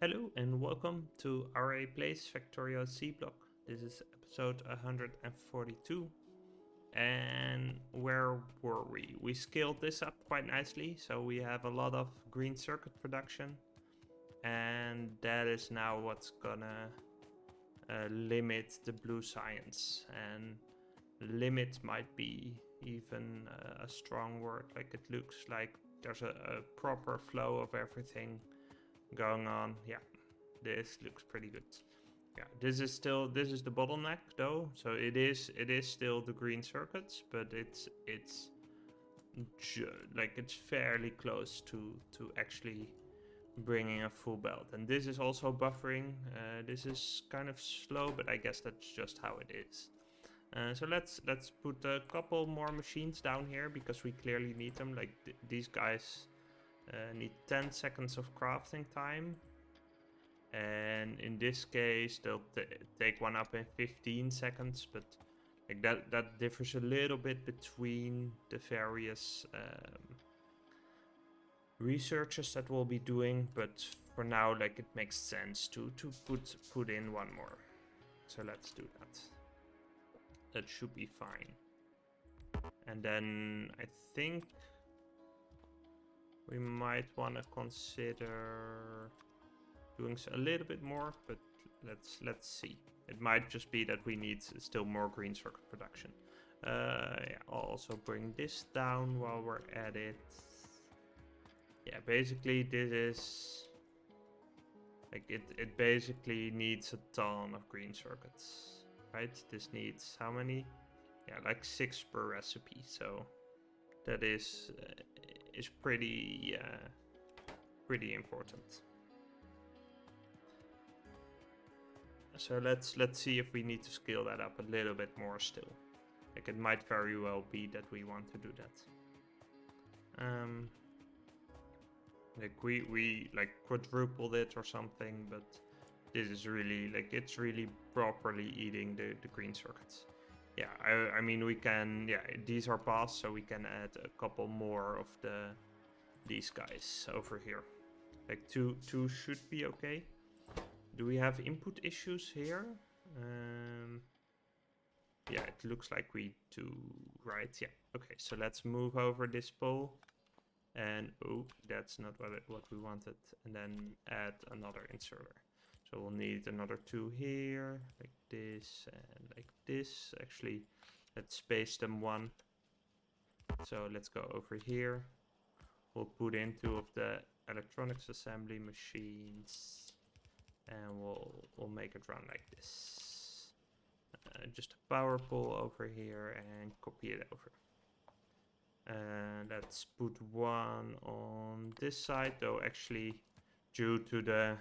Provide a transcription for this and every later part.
Hello and welcome to Aurei Plays Factorio Seablock. This is episode 142. And where were we? We scaled this up quite nicely, so we have a lot of green circuit production. And that is now what's gonna limit the blue science. And limit might be even a strong word. Like, it looks like there's a proper flow of everything going on. Yeah, this looks pretty good. Yeah, this is the bottleneck though, so it is still the green circuits, but it's like it's fairly close to actually bringing a full belt. And this is also buffering. This is kind of slow, but I guess that's just how it is. So let's put a couple more machines down here because we clearly need them. Like these guys need 10 seconds of crafting time. And in this case, they'll take one up in 15 seconds, but like that differs a little bit between the various researches that we'll be doing. But for now, like, it makes sense to put in one more. So let's do that. That should be fine. And then I think we might want to consider doing a little bit more, but let's see. It might just be that we need still more green circuit production. Yeah, I'll also bring this down while we're at it. Yeah, basically this is like it basically needs a ton of green circuits, right? This needs how many? Yeah, like 6 per recipe. So that is pretty important. So let's see if we need to scale that up a little bit more still. Like, it might very well be that we want to do that. Like we like quadrupled it or something, but this is really like it's really properly eating the green circuits. Yeah, I mean we can, yeah, these are passed, so we can add a couple more of these guys over here. Like two should be okay. Do we have input issues here? Yeah, it looks like we do, right? Yeah. Okay, so let's move over this pole. And oh, that's not what we wanted. And then add another inserter. So we'll need another 2 here, like this and like this. Actually, let's space them 1. So let's go over here. We'll put in 2 of the electronics assembly machines. And we'll make it run like this. Just a power pole over here and copy it over. And let's put 1 on this side, though actually due to the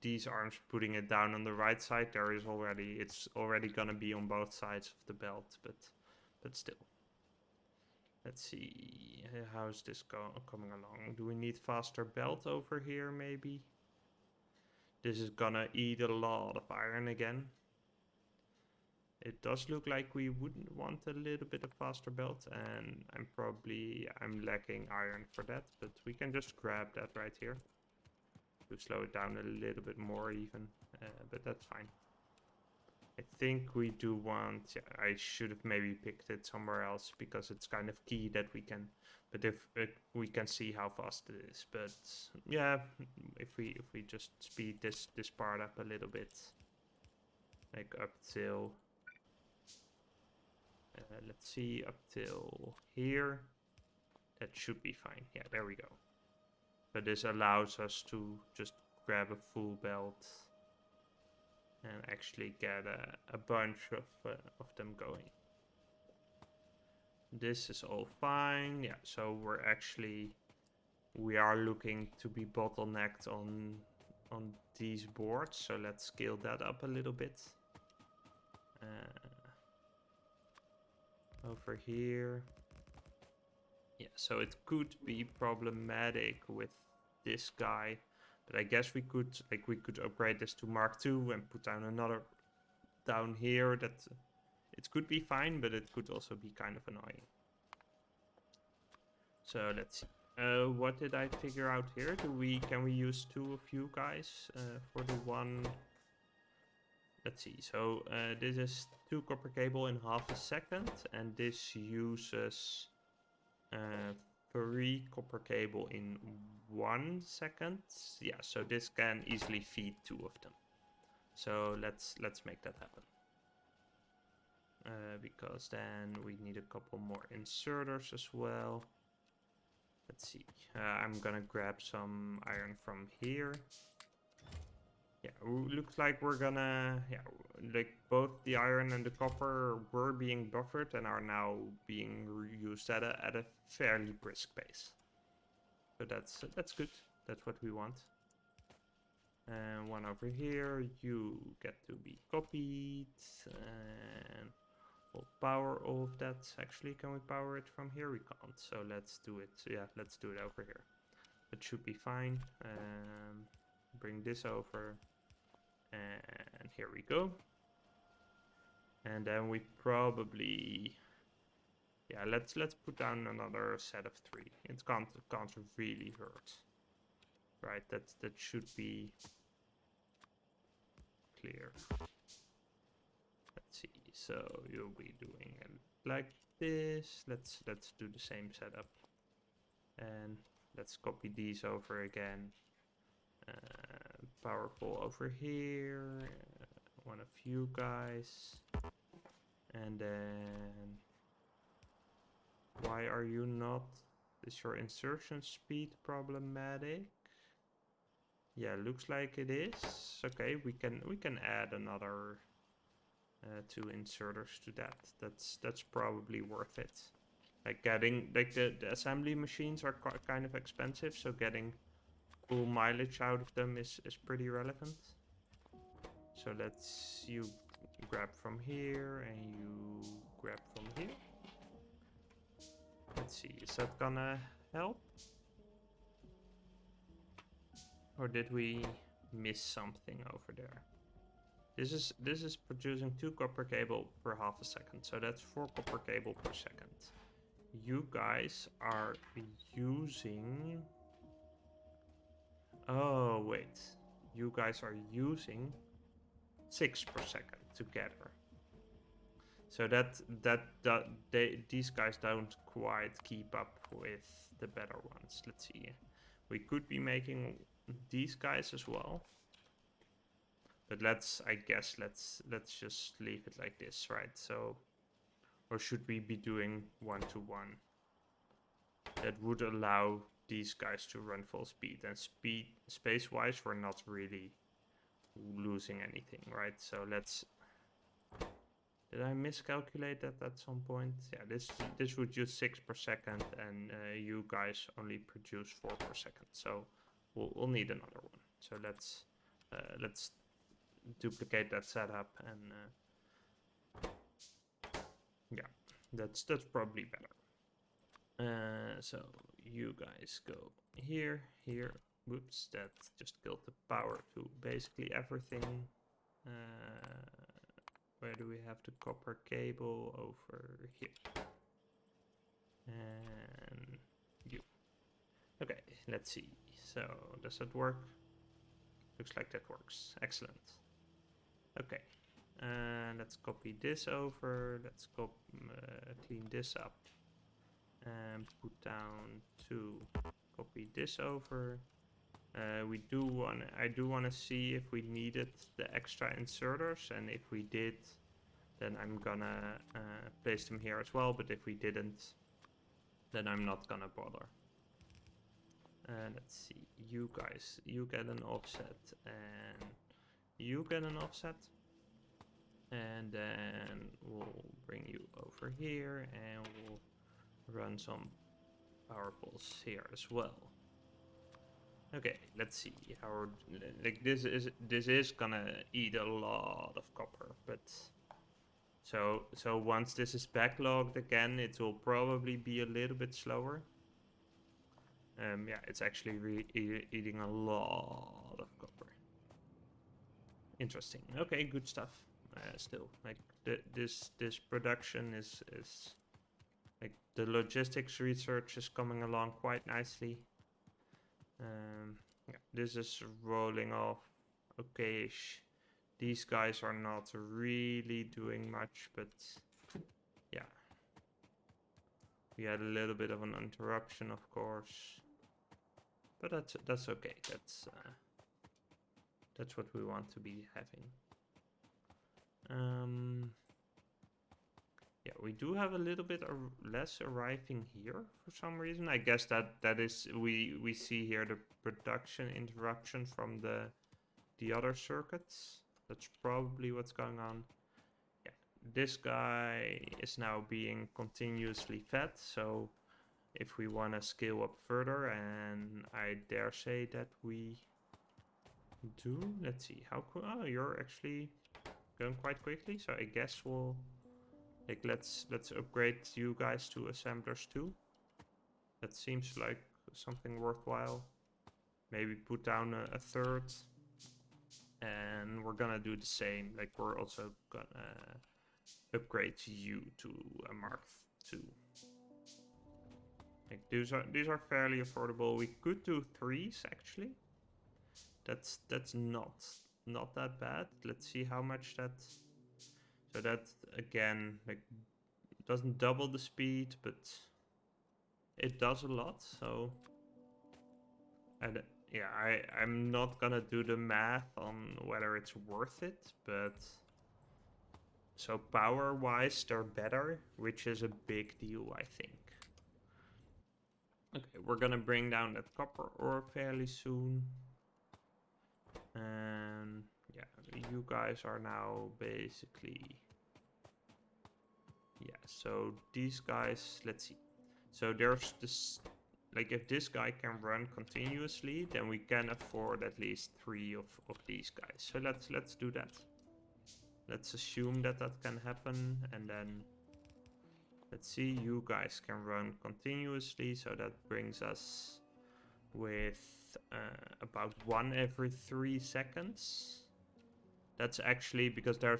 these arms putting it down on the right side, it's already gonna be on both sides of the belt, but still. Let's see, how's this coming along? Do we need faster belt over here, maybe? This is gonna eat a lot of iron again. It does look like we wouldn't want a little bit of faster belt, and I'm lacking iron for that, but we can just grab that right here to slow it down a little bit more even, but that's fine. I think we do want, yeah, I should have maybe picked it somewhere else because it's kind of key that we can, but if we can see how fast it is. But yeah, if we just speed this part up a little bit, like up till, let's see, up till here, that should be fine. Yeah, there we go. But this allows us to just grab a full belt and actually get a bunch of them going. This is all fine. Yeah, so we are looking to be bottlenecked on these boards. So let's scale that up a little bit. Over here. Yeah, so it could be problematic with this guy. But I guess we could upgrade this to Mark II and put down another down here. That it could be fine, but it could also be kind of annoying. So let's see. What did I figure out here? Can we use 2 of you guys for the one? Let's see. So this is 2 copper cable in half a second, and this uses 3 copper cable in 1 second. Yeah, so this can easily feed 2 of them. So let's make that happen. Because then we need a couple more inserters as well. Let's see. I'm gonna grab some iron from here. Yeah, looks like we're gonna, yeah, like both the iron and the copper were being buffered and are now being reused at a fairly brisk pace. So that's good. That's what we want. And one over here, you get to be copied, and we'll power all of that. Actually, can we power it from here? We can't. So let's do it. Yeah, let's do it over here. That should be fine. Bring this over. And here we go. And then we probably, yeah, let's put down another set of 3. It can't really hurt, right? That should be clear. Let's see. So you'll be doing it like this. Let's do the same setup, and let's copy these over again. Powerful over here. One of you guys. And then, why are you not? Is your insertion speed problematic? Yeah, looks like it is. Okay, we can add another 2 inserters to that. That's probably worth it. Like getting, like the assembly machines are kind of expensive, so getting full mileage out of them is pretty relevant. So let's, you grab from here and you grab from here. Let's see, is that gonna help? Or did we miss something over there? This is producing 2 copper cable per half a second, so that's 4 copper cable per second. You guys are using, oh wait, you guys are using 6 per second together. So these guys don't quite keep up with the better ones. Let's see. We could be making these guys as well. But I guess let's just leave it like this, right? So, or should we be doing 1-to-1? That would allow these guys to run full speed, and space-wise, we're not really losing anything, right? So let's, did I miscalculate that at some point? Yeah, this would use 6 per second, and you guys only produce 4 per second. So we'll need another one. So let's duplicate that setup, and yeah, that's probably better. So you guys go here. Whoops, that just killed the power to basically everything. Where do we have the copper cable? Over here. And you. Okay, let's see. So does that work? Looks like that works. Excellent. Okay, let's copy this over. Let's clean this up and put down 2. Copy this over. I do want to see if we needed the extra inserters, and if we did, then I'm gonna place them here as well. But if we didn't, then I'm not gonna bother. Let's see. You guys, you get an offset, and you get an offset. And then we'll bring you over here, and we'll run some power pulls here as well. Okay, let's see how, like this is gonna eat a lot of copper, but so once this is backlogged again, it will probably be a little bit slower. Yeah, it's actually eating a lot of copper. Interesting. Okay, good stuff. Still, like this production is like the logistics research is coming along quite nicely. Yeah, this is rolling off okay-ish. These guys are not really doing much, but yeah. We had a little bit of an interruption, of course, but that's okay. That's what we want to be having. Yeah, we do have a little bit less arriving here for some reason. I guess that is we see here the production interruption from the other circuits. That's probably what's going on. Yeah, this guy is now being continuously fed, so if we want to scale up further, and I dare say that we do. Let's see, how cool. Oh, you're actually going quite quickly, so I guess we'll like let's upgrade you guys to assemblers too. That seems like something worthwhile. Maybe put down a third, and we're gonna do the same. Like we're also gonna upgrade you to a Mark II. Like these are fairly affordable. We could do 3s actually. That's not that bad. Let's see how much that. So that again, like, doesn't double the speed, but it does a lot. So, and yeah, I'm not gonna do the math on whether it's worth it, but so power-wise they're better, which is a big deal, I think. Okay, we're gonna bring down that copper ore fairly soon. And yeah, you guys are now basically, yeah, so these guys, let's see. So there's this, like if this guy can run continuously, then we can afford at least 3 of these guys. So let's do that. Let's assume that can happen, and then let's see, you guys can run continuously, so that brings us with about 1 every 3 seconds. That's actually because there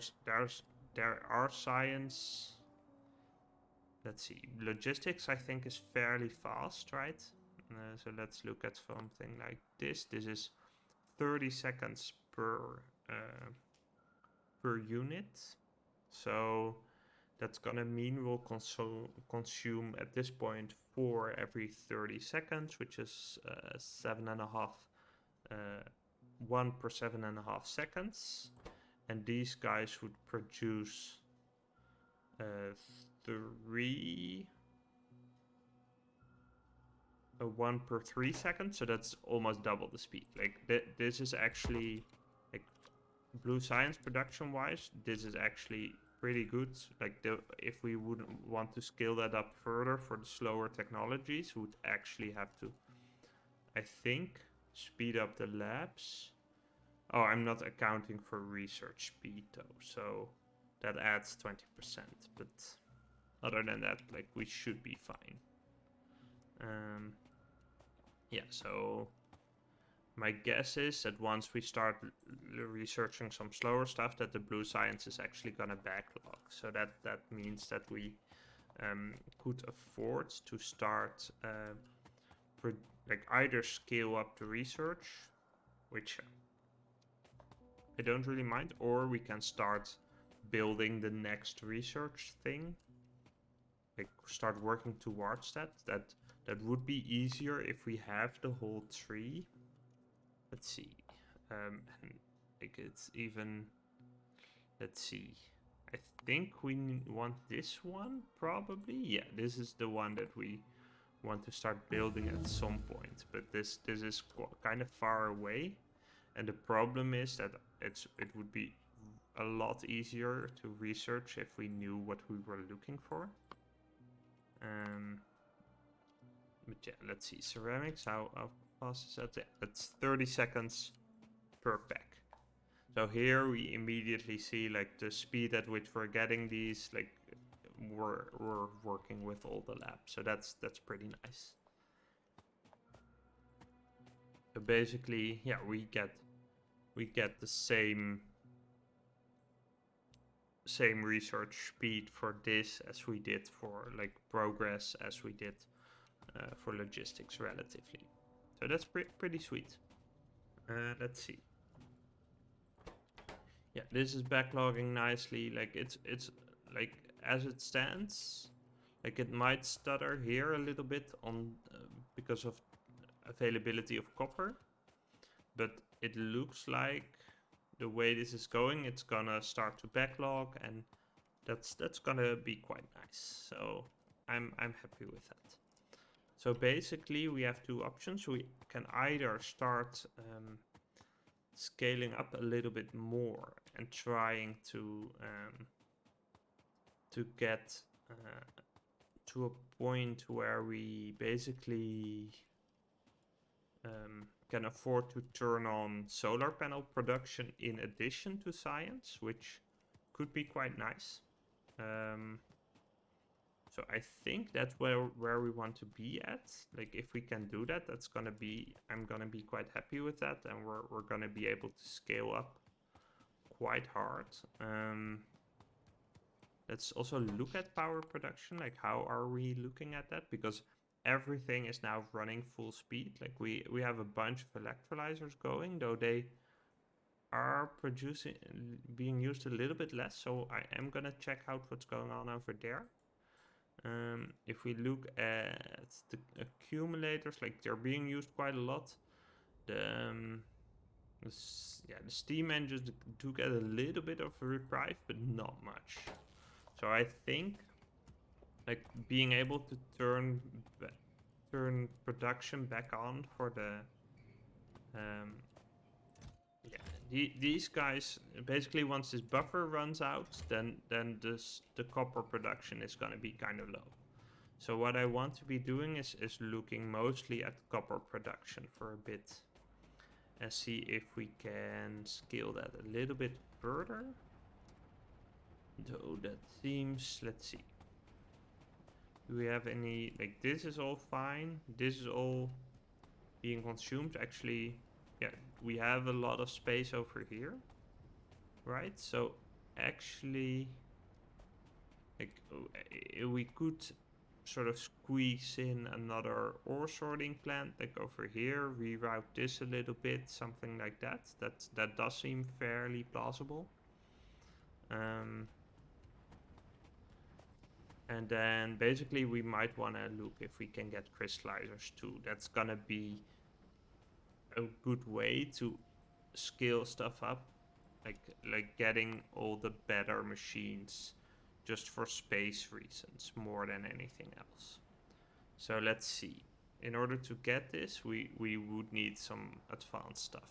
are science. Let's see, logistics I think is fairly fast, right? So let's look at something like this. This is 30 seconds per unit. So that's gonna mean we'll consume at this point 4 every 30 seconds, which is 7.5, 1 per 7.5 seconds. And these guys would produce 1 per 3 seconds, so that's almost double the speed. Like this is actually, like, blue science production wise, this is actually pretty good. Like if we would want to scale that up further for the slower technologies, we would actually have to, I think, speed up the labs. Oh, I'm not accounting for research speed though, so that adds 20%, but other than that, like, we should be fine. Yeah, so my guess is that once we start researching some slower stuff, that the blue science is actually gonna backlog. So that means that we could afford to start like either scale up the research, which I don't really mind, or we can start building the next research thing. Like start working towards that. That would be easier if we have the whole tree. Let's see. And like it's even. Let's see. I think we want this one probably. Yeah, this is the one that we want to start building at some point. But this is kind of far away, and the problem is that it would be a lot easier to research if we knew what we were looking for. But yeah, let's see. Ceramics, how fast is that? Yeah, that's 30 seconds per pack. So here we immediately see like the speed at which we're getting these, like we're working with all the labs. So that's pretty nice. So basically, yeah, we get the same same research speed for this as we did for like progress as we did for logistics relatively. So that's pretty sweet. Let's see. Yeah, this is backlogging nicely. Like it's like as it stands, like it might stutter here a little bit on because of availability of copper, but it looks like the way this is going, it's gonna start to backlog, and that's gonna be quite nice. So I'm happy with that. So basically we have two options. We can either start scaling up a little bit more and trying to get to a point where we basically can afford to turn on solar panel production in addition to science, which could be quite nice. So I think that's where we want to be at. Like if we can do that, that's gonna be, I'm gonna be quite happy with that, and we're gonna be able to scale up quite hard. Let's also look at power production. Like how are we looking at that? Because everything is now running full speed. Like we have a bunch of electrolyzers going, though they are being used a little bit less. So I am gonna check out what's going on over there. If we look at the accumulators, like they're being used quite a lot. The steam engines do get a little bit of a reprieve, but not much. So I think like being able to turn production back on for the these guys, basically once this buffer runs out, then the copper production is going to be kind of low. So what I want to be doing is looking mostly at copper production for a bit and see if we can scale that a little bit further. Though that seems, let's see. Do we have any, like this is all fine. This is all being consumed. Actually, yeah, we have a lot of space over here, right? So actually, like we could sort of squeeze in another ore sorting plant, like over here, reroute this a little bit, something like that. That does seem fairly plausible. And then basically we might want to look if we can get crystallizers too. That's gonna be a good way to scale stuff up, like getting all the better machines just for space reasons more than anything else. So let's see. In order to get this, we would need some advanced stuff.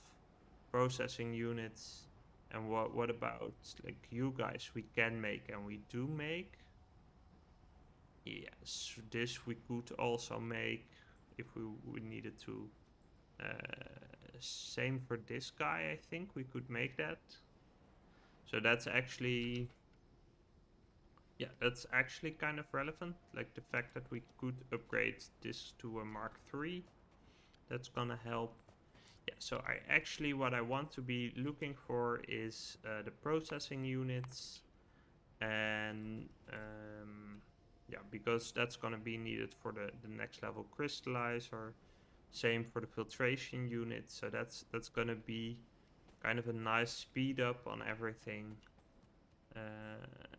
Processing units. And what about like you guys? We can make and we do make. Yes, this we could also make if we needed to. Same for this guy, I think we could make that. So that's actually, yeah, that's actually kind of relevant. Like the fact that we could upgrade this to a Mark III, that's gonna help. Yeah, so what I want to be looking for is the processing units, and yeah, because that's gonna be needed for the next level crystallizer. Same for the filtration unit, so that's gonna be kind of a nice speed up on everything.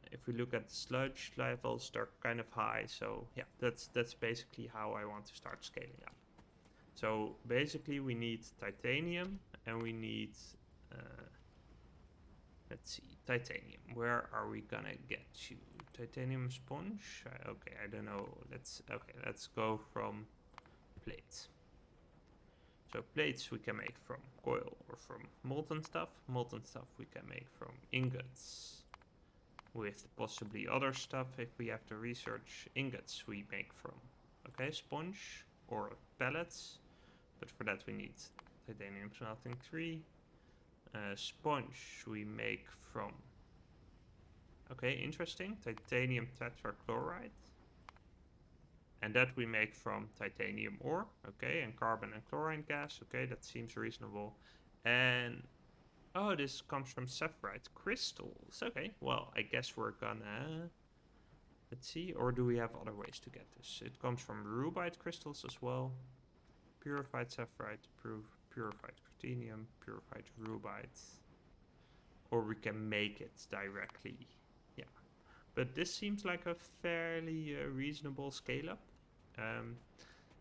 If we look at the sludge levels, they're kind of high, so yeah, that's basically how I want to start scaling up. So basically we need titanium, and we need, let's see, titanium. Where are we gonna get you? Titanium sponge? Okay, I don't know. Let's go from plates. So plates we can make from coil or from molten stuff. Molten stuff we can make from ingots, with possibly other stuff if we have to research. Ingots we make from, okay, sponge or pellets, but for that we need titanium smelting 3. Sponge we make from, okay, interesting, titanium tetrachloride. And that we make from titanium ore, okay, and carbon and chlorine gas, okay, that seems reasonable. And Oh, this comes from sapphirite crystals. Okay, well, I guess we're gonna... Let's see, or do we have other ways to get this? It comes from rubite crystals as well. Purified sapphirite, purified ruthenium, purified rubite. Or we can make it directly. Yeah, but this seems like a fairly reasonable scale up.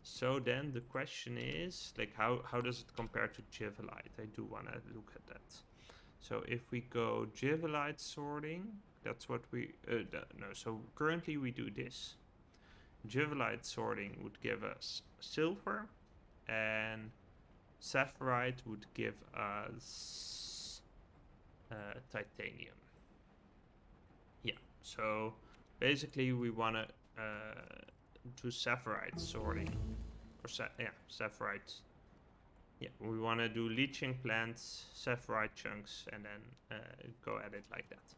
So then the question is, like, how does it compare to Givelite? I do want to look at that. So if we go Givelite sorting, that's what we... no, so currently we do this. Givelite sorting would give us silver, and sapphirite would give us titanium. Yeah, so basically we want to do sapphirite sorting. Or sapphirite. Yeah, we want to do leaching plants, sapphirite chunks, and then go at it like that.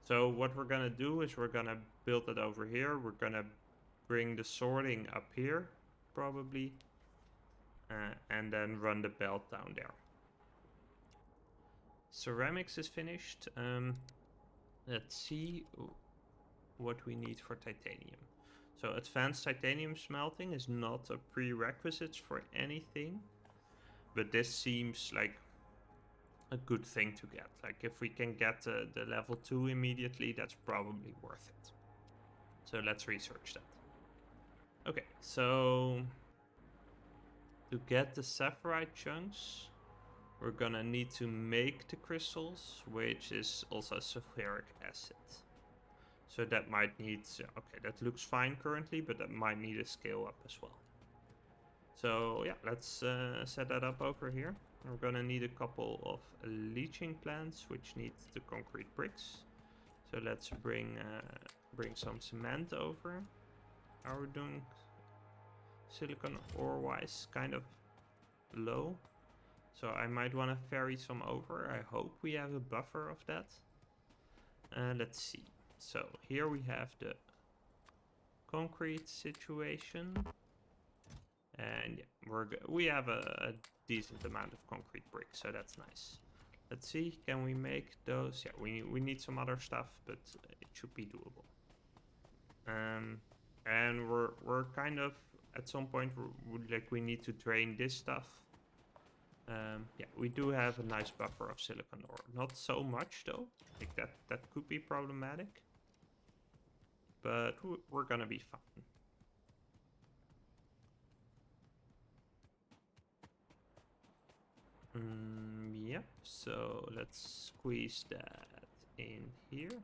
So what we're going to do is we're going to build it over here. We're going to bring the sorting up here, probably. And then run the belt down there. Ceramics is finished. Let's see what we need for titanium. So advanced titanium smelting is not a prerequisite for anything, but this seems like a good thing to get. Like if we can get the level 2 immediately, that's probably worth it. So let's research that. Okay, so to get the sapphirite chunks, we're gonna need to make the crystals, which is also sulfuric acid. So that might need, okay, that looks fine currently, but that might need a scale up as well. So yeah, let's set that up over here. We're gonna need a couple of leaching plants, which need the concrete bricks. So let's bring some cement over. Are we doing silicon ore wise? Kind of low. So I might want to ferry some over. I hope we have a buffer of that. Let's see. So here we have the concrete situation. And yeah, we have a decent amount of concrete bricks, so that's nice. Let's see, can we make those? Yeah, we need some other stuff, but it should be doable. And we're kind of at some point we need to drain this stuff. Yeah, we do have a nice buffer of silicon ore. Not so much though. Like that could be problematic. But we're gonna be fine. Yep, so let's squeeze that in here.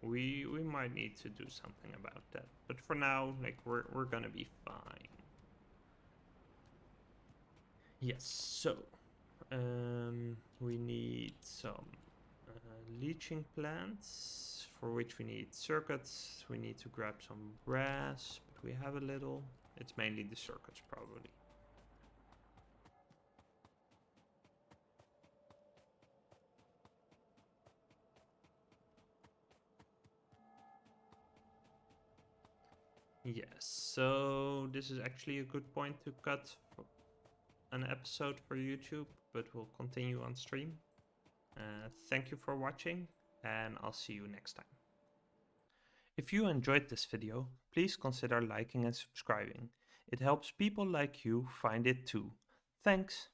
We might need to do something about that, but for now, like we're gonna be fine. Yes, so we need some leaching plants, for which we need circuits. We need to grab some brass, but we have a little. It's mainly the circuits probably. Yes, so this is actually a good point to cut an episode for YouTube, but we'll continue on stream. Thank you for watching, and I'll see you next time. If you enjoyed this video, please consider liking and subscribing. It helps people like you find it too. Thanks!